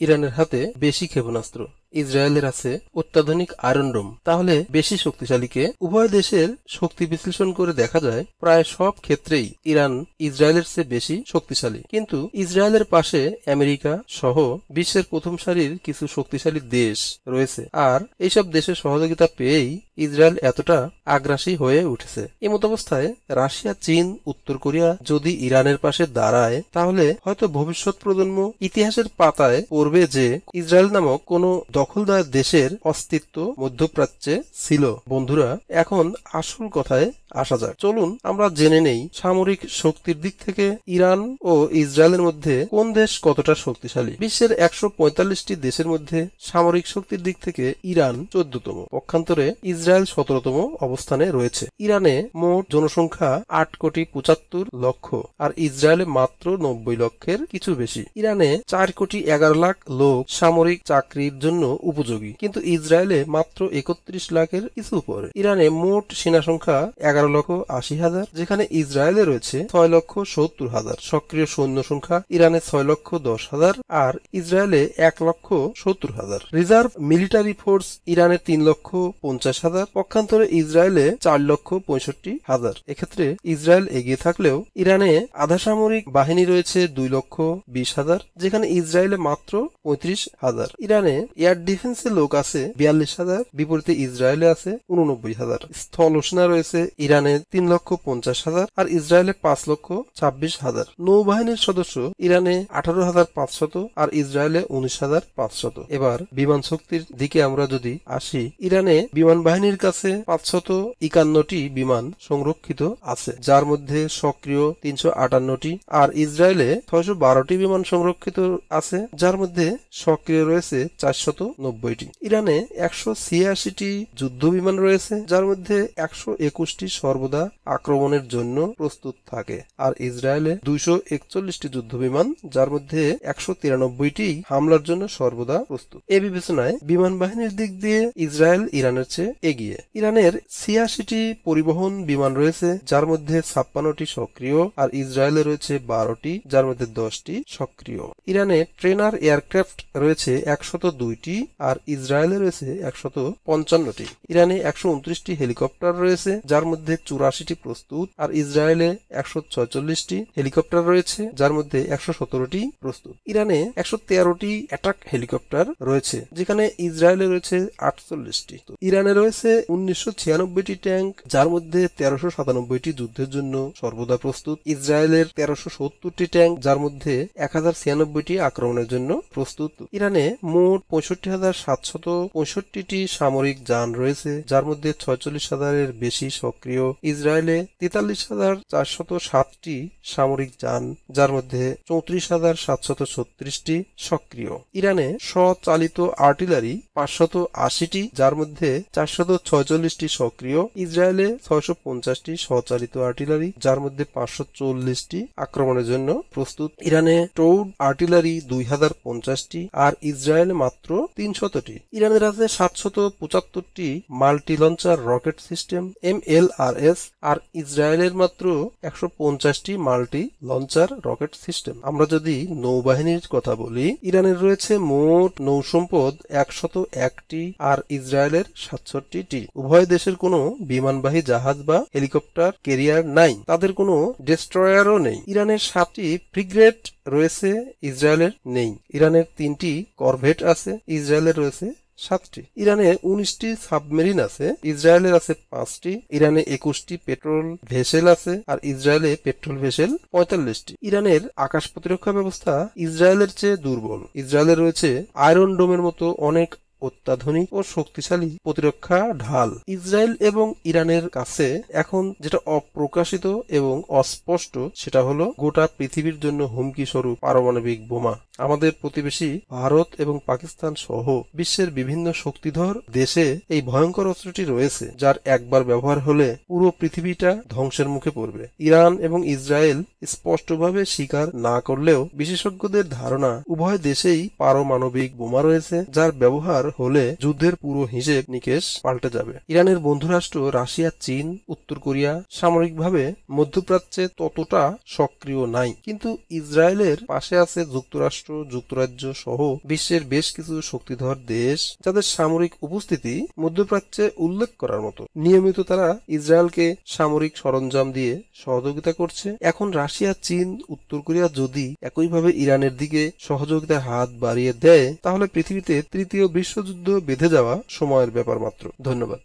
ইরানের হাতে বেশি ক্ষেপণাস্ত্র, ইসরায়েলের আছে অত্যাধুনিক আয়রন ডোম, তাহলে বেশি শক্তিশালী কে? উভয় দেশের শক্তি বিশ্লেষণ করে দেখা যায় প্রায় সব ক্ষেত্রেই ইরান ইসরায়েলের চেয়ে বেশি শক্তিশালী। কিন্তু ইসরায়েলের পাশে আমেরিকা সহ বিশ্বের প্রথম সারির কিছু শক্তিশালী দেশ রয়েছে, আর এইসব দেশের সহযোগিতা পেয়েই ইসরায়েল এতটা আগ্রাসী হয়ে উঠেছে। এমতাবস্থায় রাশিয়া, চীন, উত্তর কোরিয়া যদি ইরানের পাশে দাঁড়ায়, তাহলে হয়তো ভবিষ্যৎ প্রজন্ম ইতিহাসের পাতায় পড়বে যে ইসরায়েল নামক কোন দখলদার দেশের অস্তিত্ব মধ্যপ্রাচ্যে ছিল। বন্ধুরা, এখন আসল কথায় আসা যাক। চলুন আমরা জেনে নেই সামরিক শক্তির দিক থেকে ইরান ও ইসরায়েলের মধ্যে কোন দেশ কতটা শক্তিশালী। বিশ্বের 145টি দেশের মধ্যে সামরিক শক্তির দিক থেকে ইরান 14তম, পক্ষান্তরে ইসরায়েল 17তম অবস্থানে রয়েছে। ইরানে মোট জনসংখ্যা 8,75,00,000 আর ইসরায়েলে মাত্র 90 লক্ষের কিছু বেশি। ইরানে 4,11,00,000 লোক সামরিক চাকরির জন্য উপযোগী, কিন্তু ইসরায়েলে মাত্র 31 লাখের কিছু উপরে। ইরানে মোট সেনা সংখ্যা 11,80,000, যেখানে ইসরায়েলে রয়েছে 6,70,000। সক্রিয় সৈন্য সংখ্যা ইরানে 6,10,000 আর ইসরায়েলে 1,70,000। রিজার্ভ মিলিটারি ফোর্স ইরানে 3,50,000, পক্ষান্তরে ইসরায়েলে 4,65,000। এক্ষেত্রে ইসরায়েল এগিয়ে থাকলেও ইরানে আধা সামরিক বাহিনী রয়েছে 2,20,000, যেখানে ইসরায়েলে মাত্র 35,000। ইরানে এয়ার ডিফেন্সের লোক আছে 42,000, বিপরীতে ইসরায়েলে আছে 89,000। স্থল সেনা রয়েছে ইরানে 3,50,000 আর ইসরায়েলে 5,26,000। নৌবাহিনীর সদস্য ইরানে 18,500 আর ইসরায়েলে 19,500। এবার বিমান শক্তির দিকে আমরা যদি আসি, ইরানে বিমান বাহিনীর কাছে 551টি বিমান সংরক্ষিত আছে, যার মধ্যে সক্রিয় 358টি, আর ইসরায়েলে 612টি বিমান সংরক্ষিত আছে, যার মধ্যে সক্রিয় রয়েছে 490টি। ইরানে 186টি যুদ্ধ বিমান রয়েছে, যার মধ্যে 121টি সর্বদা আক্রমণের জন্য প্রস্তুত থাকে, আর ইসরায়েলে 241টি যুদ্ধ বিমান, যার মধ্যে 193টি হামলার জন্য সর্বদা প্রস্তুত। এ বিবেচনায় বিমান বাহিনীর দিক দিয়ে ইসরায়েল ইরানের চেয়ে এগিয়ে। ইরানের 86টি পরিবহন বিমান রয়েছে, যার মধ্যে 56টি সক্রিয়, আর ইসরায়েলে রয়েছে 12টি, যার মধ্যে 10টি সক্রিয়। ইরানে ট্রেনার এয়ারক্রাফট রয়েছে 102টি, আর ইসরায়েলে রয়েছে 155টি। ইরানে 129টি হেলিকপ্টার রয়েছে, যার মধ্যে 84টি প্রস্তুত, আর ইসরায়েলে 146টি হেলিকপ্টার রয়েছে, যার মধ্যে 117টি প্রস্তুত। ইরানে 113টি অ্যাটাক হেলিকপ্টার রয়েছে, যেখানে ইসরায়েলে রয়েছে 48টি। ইরানে রয়েছে 1996টি ট্যাঙ্ক, যার মধ্যে 1397টি যুদ্ধের জন্য সর্বদা প্রস্তুত। ইসরায়েলের 1370টি ট্যাঙ্ক, যার মধ্যে 1096টি আক্রমণের জন্য প্রস্তুত। ইরানে মোট 65,765টি সামরিক যান রয়েছে, যার মধ্যে 46,000-এর বেশি সক্রিয়। ইসরায়েলে 43,407টি সামরিক যান, যার মধ্যে 34,736টি সক্রিয়। ইরানে স্বচালিত আর্টিলারি 580টি, যার মধ্যে 446টি সক্রিয়। ইসরায়েলে 650টি স্বচালিত আর্টিলারি, যার মধ্যে 540টি আক্রমণের জন্য প্রস্তুত। ইরানে টৌড আর্টিলারি 2050টি, আর ইসরায়েলে মাত্র 300টি। ইরানের আছে 775টি multi launcher rocket system MLRS, আর ইসরায়েলের মাত্র 150টি মাল্টি লঞ্চার রকেট সিস্টেম। আমরা যদি নৌবাহিনীর কথা বলি, ইরানের রয়েছে মোট নৌসম্পদ 101টি, আর ইসরায়েলের 67টি। উভয় দেশের কোনো বিমানবাহী জাহাজ বা হেলিকপ্টার ক্যারিয়ার নাই, তাদের কোনো ডেস্ট্রয়ারও নেই। ইরানের 7টি ফ্রিগেট রয়েছে, ইসরায়েলের নেই। ইরানের 3টি করভেট আছে, ইসরায়েলের রয়েছে 7টি। ইরানে 19টি সাবমেরিন আছে, ইসরায়েলের আছে 5টি। ইরানে 21টি পেট্রোল ভেসেল আছে, আর ইসরায়েলে পেট্রোল ভেসেল 45টি। ইরানের আকাশ প্রতিরক্ষা ব্যবস্থা ইসরায়েলের চেয়ে দুর্বল। ইসরায়েলে রয়েছে আয়রন ডোমের মতো অনেক অত্যাধুনিক ও শক্তিশালী প্রতিরক্ষা ঢাল। ইসরায়েল এবং ইরানের কাছে এখন যেটা অপ্রকাশিত এবং অস্পষ্ট, সেটা হলো গোটা পৃথিবীর জন্য হুমকি স্বরূপ পারমাণবিক বোমা। আমাদের প্রতিবেশী ভারত এবং পাকিস্তান সহ বিশ্বের বিভিন্ন শক্তিধর দেশে এই ভয়ঙ্কর অস্ত্রটি রয়েছে, যার একবার ব্যবহার হলে পুরো পৃথিবীটা ধ্বংসের মুখে পড়বে। ইরান এবং ইসরায়েল স্পষ্টভাবে স্বীকার না করলেও বিশেষজ্ঞদের ধারণা উভয় দেশেই পারমাণবিক বোমা রয়েছে, যার ব্যবহার হলে যুদ্ধের পুরো হিসেব নিকেশ পাল্টে যাবে। ইরানের বন্ধুরাষ্ট্র রাশিয়া, চীন, উত্তর কোরিয়া সামরিকভাবে মধ্যপ্রাচ্যে ততটা সক্রিয় নাই, কিন্তু ইসরায়েলের পাশে আছে যুক্তরাষ্ট্র, যুক্তরাজ্য সহ বিশ্বের বেশ কিছু শক্তিধর দেশ, যাদের সামরিক উপস্থিতি মধ্যপ্রাচ্যে উল্লেখ করার মতো। নিয়মিত তারা ইসরায়েলকে সামরিক সরঞ্জাম দিয়ে সহযোগিতা করছে। এখন রাশিয়া, চীন, উত্তর কোরিয়া যদি একইভাবে ইরানের দিকে সহযোগিতার হাত বাড়িয়ে দেয়, তাহলে পৃথিবীতে তৃতীয় বিশ্বযুদ্ধ বেঁধে যাওয়া সময়ের ব্যাপার মাত্র। ধন্যবাদ।